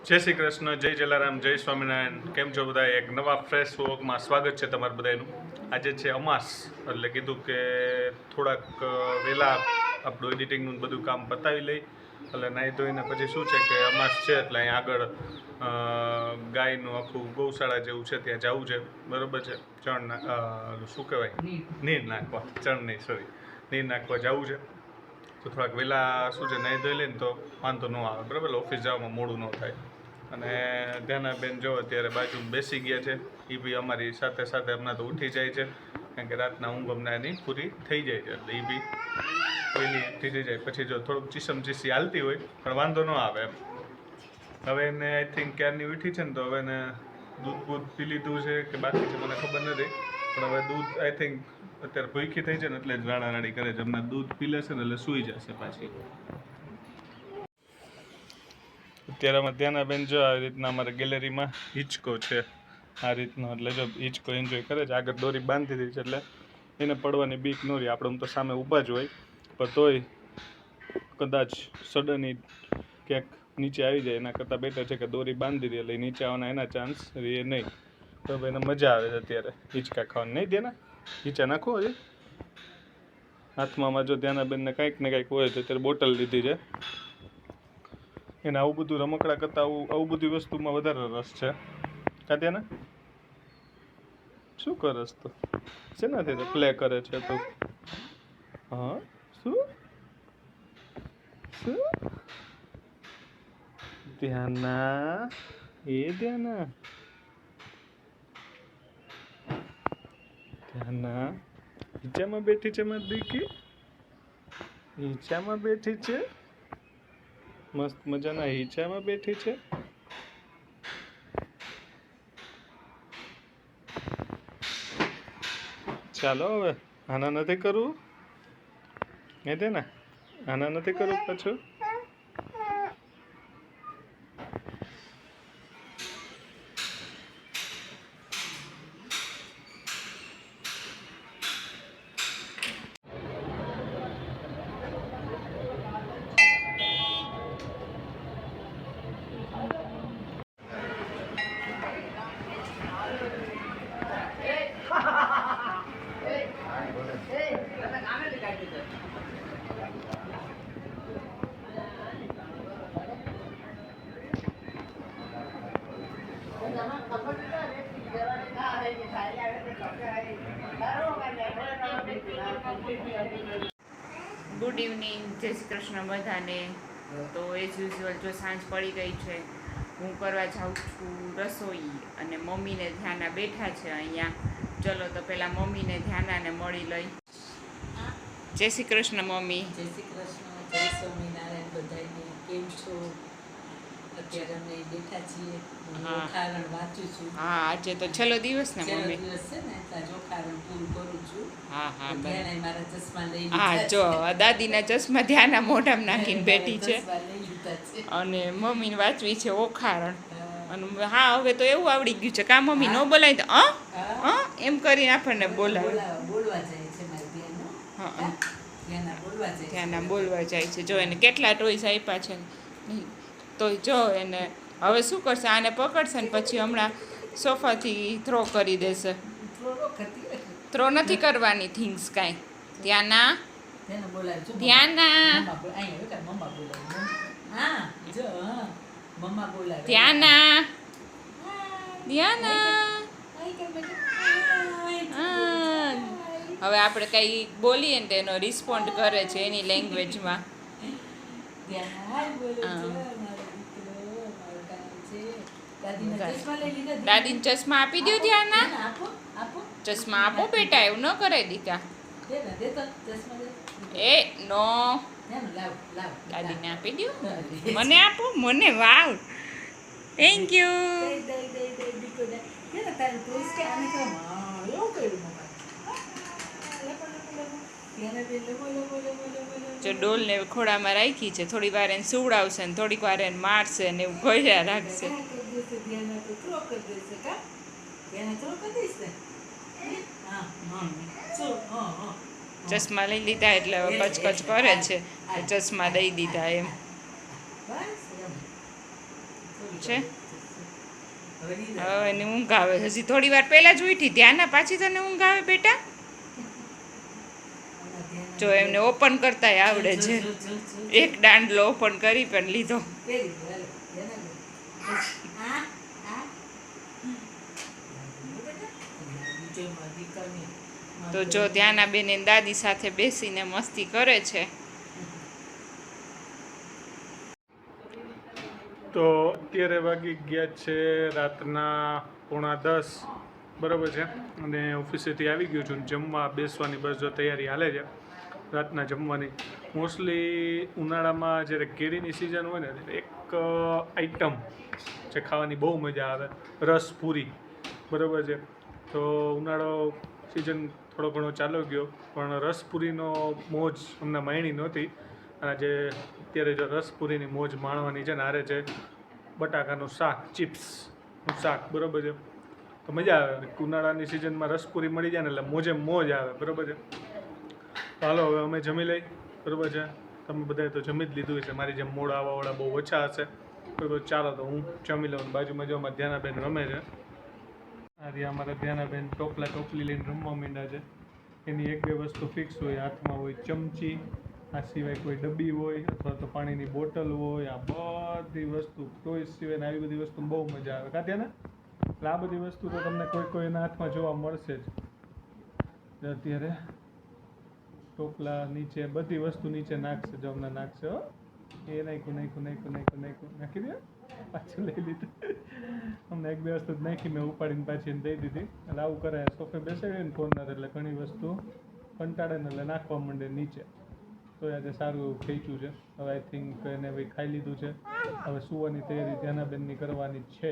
જય શ્રી કૃષ્ણ, જય જલારામ, જય સ્વામિનારાયણ. કેમ છો બધા? એક નવા ફ્રેશ વોકમાં સ્વાગત છે તમારું બધાનું. આજે છે અમાસ, એટલે કીધું કે થોડાક વહેલા આપણું એડિટિંગનું બધું કામ પતાવી લઈ. એટલે નાહી ધોઈને પછી શું છે કે અમાસ છે એટલે અહીં આગળ ગાયનું આખું ગૌશાળા જેવું છે, ત્યાં જવું છે. બરાબર છે. શું કહેવાય, નીર નાખવા, ચણ નહીં, સોરી, નીર નાખવા જવું છે. તો થોડાક વહેલા શું છે, નાહી ધોઈ લઈને તો વાંધો ન આવે, બરાબર, ઓફિસ જવામાં મોડું ન થાય. અને ધ્યાનાબેન જો અત્યારે બાજુમાં બેસી ગયા છે, એ બી અમારી સાથે સાથે હમણાં તો ઉઠી જાય છે, કારણ કે રાતના ઊંઘ અમને એની પૂરી થઈ જાય છે, એટલે એ બી પહેલી ઉઠી જાય. પછી જો થોડુંક ચીસી હાલતી હોય પણ વાંધો ન આવે એમ. હવે એને આઈ થિંક ક્યારની ઉઠી છે ને, તો હવે એને દૂધ પી લીધું છે કે બાકી છે મને ખબર નથી, પણ હવે દૂધ આઈ થિંક અત્યારે ભૂખી થઈ છે ને એટલે જ રાડારાડી કરે છે. હમણાં દૂધ પી લેશે ને એટલે સૂઈ જશે પાછી. અત્યારે અમે ધ્યાનાબેન જો આવી રીતના અમારા ગેલેરીમાં હિંચકો છે આ રીતનો, એટલે જો હિંચકો એન્જોય કરે છે. આગળ દોરી બાંધી દીધી છે એટલે એને પડવાની બીક ન રહી. આપણે તો સામે ઊભા જ હોય, પણ તોય કદાચ સડનલી ક્યાંક નીચે આવી જાય એના કરતાં બેટર છે કે દોરી બાંધી દે, એટલે નીચે આવવાના એના ચાન્સ રહે નહીં. તો એને મજા આવે છે અત્યારે હિંચકા ખાવાની. નહીં ધ્યાના, હિંચા નાખો હજી હાથમાં. જો ધ્યાનાબેનને કાંઈક ને કાંઈક હોય તો અત્યારે બોટલ લીધી છે. એને આવું બધું રમકડા કરતાં આવું બધી વસ્તુમાં વધારે રસ છે. કાત્યાને શું કરસ તો શેનાથી પ્લે કરે છે તો? હા, શું શું ધ્યાના, એ ધ્યાના, ધ્યાના હિંચામાં બેઠી છે મારી દીકરી, હિંચામાં બેઠી છે, મસ્ત મજાના હિંચામાં બેઠી છે. ચાલો હવે આના નથી કરવું, એ દે ને, આના નથી કરવું પાછું. ગુડ ઇવનિંગ, જય શ્રી કૃષ્ણ બધાને. તો એઝ યુઝ્યુઅલ જો સાંજ પડી ગઈ છે, હું કરવા જાઉં છું રસોઈ, અને મમ્મીને ધ્યાના બેઠા છે અહીંયા. ચલો તો પહેલાં મમ્મીને ધ્યાનાને મળી લઈ. જય શ્રી કૃષ્ણ મમ્મી. જય શ્રી કૃષ્ણ, જય સ્વામિનારાયણ બધાને. કેમ છો? અત્યારે અમે બેઠા છીએ, જોખારણ વાંચું છું. હા, આજે તો છેલ્લો દિવસ ને છેલ્લો મમ્મી? દિવસ છે ને, એટલે જોખારણ પૂરું કરું છું. હા હા, બરાબર. મારા ચશ્મા લઈ હા, જો દાદીના ચશ્મા ધ્યાના મોઢામાં નાખીને બેઠી છે, અને મમ્મીને વાંચવી છે ઓખારણ. અને હા, હવે તો એવું આવડી ગયું છે કા મમ્મી, ન બોલાય તો એમ કરીને આપણને બોલાવે. બોલવા જાય છે મારી બેનો. હા, ધ્યાના બોલવા જાય છે. જો એને કેટલા ટોયસ આપ્યા છે, તો જો એને હવે શું કરશે, આને પકડશે ને પછી હમણાં સોફાથી થ્રો કરી દેશે. થ્રો નથી કરવાની થિંગ્સ કાંઈ. ધ્યાના, ધ્યાના, ધ્યાના, ધ્યાના. હવે આપણે કંઈ બોલીએ ને તો એનો રિસ્પોન્ડ કરે છે એની લેંગ્વેજમાં. દાદીને ચશ્મા આપી દો ધ્યાના. ચશ્મા આપો બેટા, એવું ન કરે દીકા. એ નો, દાદીને આપી દો. મને આપો, મને. વાવ, થેન્ક યુ. જો ડોલને ખોડામાં રાખી છે, થોડી વાર એને સુવડાવશે ને થોડીક વાર એને મારશે ને એવું ઘોડ્યા રાખશે. ચશ્મા લઈ લીધા એટલે કચકચ કરે છે, ચશ્મા દઈ દીધા એમ. છે હવે એને ઊંઘ આવે હજી થોડી વાર પહેલા જ ઉઠી ધ્યાના પાછી તને ઊંઘ આવે બેટા જો એમને ઓપન કરતાય આવડે છે એક દાંડલો ઓપન કરી પણ લીધો તો જો ધ્યાનાબેન એની દાદી સાથે બેસીને મસ્તી કરે છે તો અત્યારે વાગી ગયા છે રાતના 9:30 બરાબર છે અને ઓફિસેથી આવી ગયો છું જમવા બેસવાની બસ જો તૈયારી હાલે છે રાતના જમવાની મોસ્ટલી ઉનાળામાં જ્યારે કેરીની સિઝન હોય ને ત્યારે એક આઈટમ જે ખાવાની બહુ મજા આવે રસપૂરી બરાબર છે તો ઉનાળો સિઝન થોડો ઘણો ચાલ્યો ગયો પણ રસપૂરીનો મોજ અમને માણી નહોતી અને જે અત્યારે જો રસપૂરીની મોજ માણવાની છે ને હારે છે બટાકાનું શાક ચિપ્સનું શાક બરાબર છે તો મજા આવે ઉનાળાની સિઝનમાં રસપૂરી મળી જાય ને એટલે મોજે મોજ આવે બરાબર છે તો હાલો હવે અમે જમી લઈ બરાબર છે તમે બધાએ તો જમી જ લીધું હશે મારી જેમ મોડા આવવાવાળા બહુ ઓછા હશે બરાબર ચાલો તો હું જમી લઉં બાજુમાં જો અમારા ધ્યાનાબેન રમે છે આ રહ્યા અમારા ધ્યાનાબેન ટોપલી લઈને રમવા માંડ્યા છે એની એક બે વસ્તુ ફિક્સ હોય હાથમાં હોય ચમચી આ સિવાય કોઈ ડબ્બી હોય અથવા તો પાણીની બોટલ હોય આ બધી વસ્તુ ટોય સિવાય આવી બધી વસ્તુ બહુ મજા આવે કાત્યાને એટલે આ બધી વસ્તુ તો તમને કોઈ એના હાથમાં જોવા મળશે જ અત્યારે ટોપલા નીચે બધી વસ્તુ નીચે નાખશે જો અમને નાખશે હો એ નાખી દે પાછું લઈ લીધું અમને એક બે વસ્તુ જ નાખી મેં ઉપાડીને પાછી એને દઈ દીધી એટલે આવું કરે સોફે બેસે ને કોર્નર એટલે ઘણી વસ્તુ કંટાળે ને એટલે નાખવા માંડે નીચે તો આજે સારું એવું ખેંચ્યું છે હવે આઈ થિંક એને ભાઈ ખાઈ લીધું છે હવે સુવાની તૈયારી ધ્યાનાબેનની કરવાની છે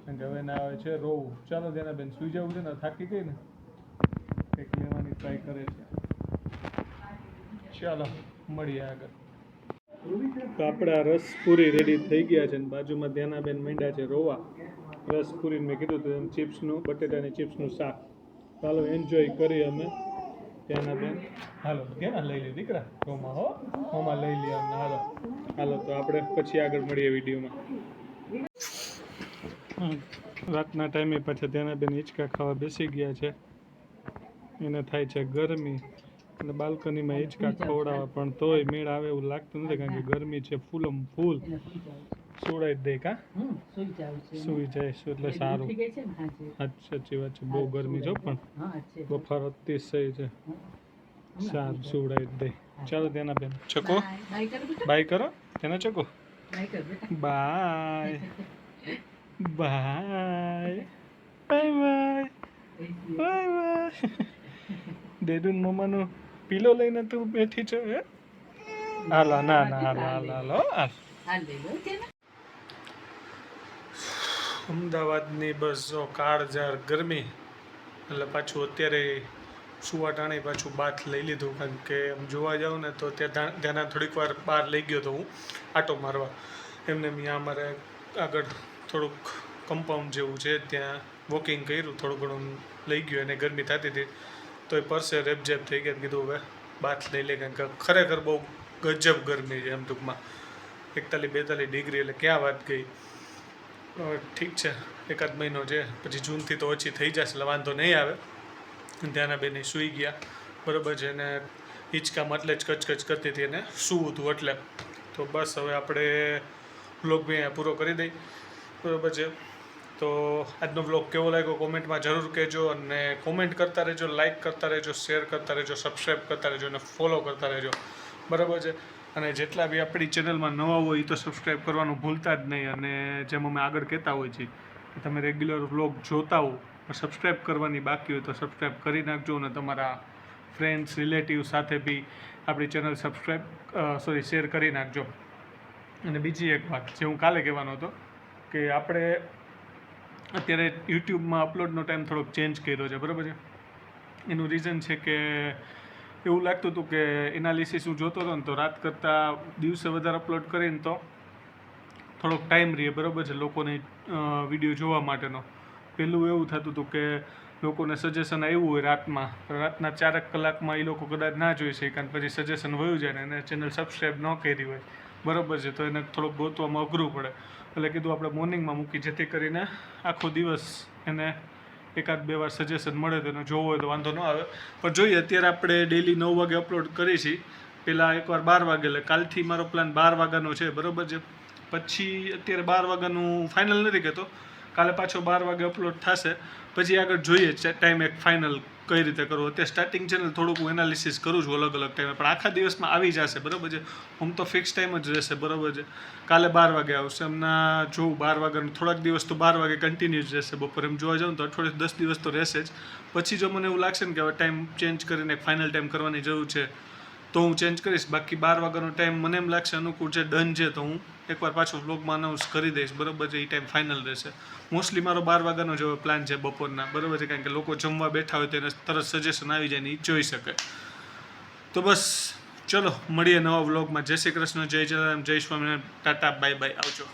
કારણ કે હવે એને આવે છે રોવું ચાલો ધ્યાનાબેન સુઈ જવું છે ને થાકી ગઈ ને કંઈક લેવાની ટ્રાય કરે છે ચાલો મળીએ આગળ તો આપણા રસપૂરી રેડી થઈ ગયા છે ને બાજુમાં ધ્યાનાબેન માંડ્યા છે રોવા રસપૂરી મેં કીધું હતું એમ ચિપ્સનું બટેટાની ચિપ્સનું શાક ચાલો એન્જોય કરીએ અમે ધ્યાનાબેન હાલો ધ્યાના લઈ લે દીકરા રોમાં હો રોમાં લઈ લે અમને હાલો હાલો તો આપણે પછી આગળ મળીએ વિડીયોમાં રાતના ટાઈમે પાછા ધ્યાનાબેન હિંચકા ખાવા બેસી ગયા છે એને થાય છે ગરમી અને બાલ્કનીમાં હિંચકા ખવડાવવા પણ તોય મેળ આવે એવું લાગતું નથી કારણ કે ગરમી છે ફૂલમ ફૂલ સોડાઈ દે કા સુઈ જાય એટલે સારું સાચી વાત છે બહુ ગરમી છે પણ બફારો અતિશય છે સારું સુવડાવી દે ચાલો તેના બેન ચકો બાય કરો તેના ચકો bye bye bye bye bye ડેડુન મમ્માનું પીલો લઈને તું બેઠી છે હે હાલા ના ના હાલો અમદાવાદની બસ જો કાળઝાળ ગરમી એટલે પાછું અત્યારે સુવા ટાણે પાછું બાથ લઈ લીધું કારણ કે આમ જોવા જાઉં ને તો ત્યાંના થોડીક વાર બહાર લઈ ગયો તો હું આટો મારવા એમને ત્યાં અમારે આગળ થોડુંક કમ્પાઉન્ડ જેવું છે ત્યાં વોકિંગ કર્યું થોડું ઘણું લઈ ગયું અને ગરમી થતી હતી તો એ પરસે રેપઝેપ થઈ ગયા કીધું હવે બાથ લઈ લે કારણ કે ખરેખર બહુ ગજબ ગરમી છે એમ ટૂંકમાં 41-42 ડિગ્રી એટલે ક્યાં વાત ગઈ ઠીક છે એકાદ મહિનો છે પછી જૂનથી તો ઓછી થઈ જશે એટલે વાંધો નહીં આવે ત્યાંના બેને સૂઈ ગયા બરાબર છે અને હિંચકામાં એટલે જ કચકચ કરતી હતી અને સૂવું હતું એટલે તો બસ હવે આપણે વ્લોગ બી અહીંયા પૂરો કરી દઈ બરાબર છે તો આજનો વ્લોગ કેવો લાગ્યો કોમેન્ટમાં જરૂર કહેજો અને કોમેન્ટ કરતા રહેજો લાઇક કરતા રહેજો શેર કરતા રહેજો સબસ્ક્રાઈબ કરતા રહેજો અને ફોલો કરતા રહેજો બરાબર છે અને જેટલા બી આપણી ચેનલમાં નવા હોય એ તો સબસ્ક્રાઈબ કરવાનું ભૂલતા જ નહીં અને જેમ અમે આગળ કહેતા હોય છે કે તમે રેગ્યુલર વ્લોગ જોતા હો પણ સબસ્ક્રાઈબ કરવાની બાકી હોય તો સબસ્ક્રાઈબ કરી નાખજો અને તમારા ફ્રેન્ડ્સ રિલેટિવ સાથે બી આપણી ચેનલ શેર કરી નાખજો અને બીજી એક વાત જે હું કાલે કહેવાનો હતો કે આપણે અત્યારે યુટ્યુબમાં અપલોડનો ટાઈમ થોડોક ચેન્જ કર્યો છે બરાબર છે એનું રીઝન છે કે એવું લાગતું હતું કે એનાલિસિસ હું જોતો હતો ને તો રાત કરતાં દિવસે વધારે અપલોડ કરીને તો થોડોક ટાઈમ રહે બરાબર છે લોકોને વિડીયો જોવા માટેનો પહેલું એવું થતું હતું કે લોકોને સજેશન આવ્યું હોય રાતના 4 કલાકમાં એ લોકો કદાચ ના જોઈ શકે અને પછી સજેશન વયું જાય ને એને ચેનલ સબસ્ક્રાઈબ ન કરી હોય બરાબર છે, તો એને થોડુંક ગોતવામાં અઘરું પડે. એટલે કીધું આપણે મોર્નિંગમાં મૂકી, જેથી કરીને આખો દિવસ એને એકાદ બે વાર સજેશન મળે તો એને જોવો હોય તો વાંધો ન આવે. પણ જોઈએ, અત્યારે આપણે ડેઈલી 9 વાગે અપલોડ કરી છીએ. પહેલાં એકવાર 12 વાગે, એટલે કાલથી મારો પ્લાન 12 વાગ્યાનો છે, બરાબર છે. પછી અત્યારે 12 વાગ્યાનું ફાઇનલ નથી કહેતો, કાલે પાછો 12 વાગે અપલોડ થશે. પછી આગળ જોઈએ ટાઈમ એક ફાઇનલ કઈ રીતે કરવો. અત્યારે સ્ટાર્ટિંગ ચેનલ થોડુંક હું એનાલિસિસ કરું છું અલગ અલગ ટાઈમે, પણ આખા દિવસમાં આવી જશે, બરાબર છે. આમ તો ફિક્સ ટાઈમ જ રહેશે, બરાબર છે. કાલે 12 વાગે આવશે, હમણાં જોઉં 12 વાગ્યાનું, થોડાક દિવસ તો 12 વાગે કન્ટિન્યુ જ રહેશે. બપોરે એમ જોવા જાઉં તો અઠવાડિયે 10 દિવસ તો રહેશે જ. પછી જો મને એવું લાગશે ને કે હવે ટાઈમ ચેન્જ કરીને એક ફાઇનલ ટાઈમ કરવાની જરૂર છે, તો હું ચેન્જ કરીશ. બાકી 12 વાગ્યાનો ટાઈમ મને એમ લાગશે અનુકૂળ છે, ડન છે, તો હું એકવાર પાછો વ્લોગમાં અનાઉન્સ કરી દઈશ, બરાબર છે. એ ટાઈમ ફાઇનલ રહેશે. મોસ્ટલી મારો 12 વાગ્યાનો જ પ્લાન છે બપોરના, બરાબર છે. કારણ કે લોકો જમવા બેઠા હોય તો એને તરત સજેશન આવી જાય ને એ જોઈ શકે. તો બસ ચલો મળીએ નવા વ્લોગમાં. જય શ્રી કૃષ્ણ, જય જલારામ, જય સ્વામિનારાયણ, ટાટા, બાય બાય, આવજો.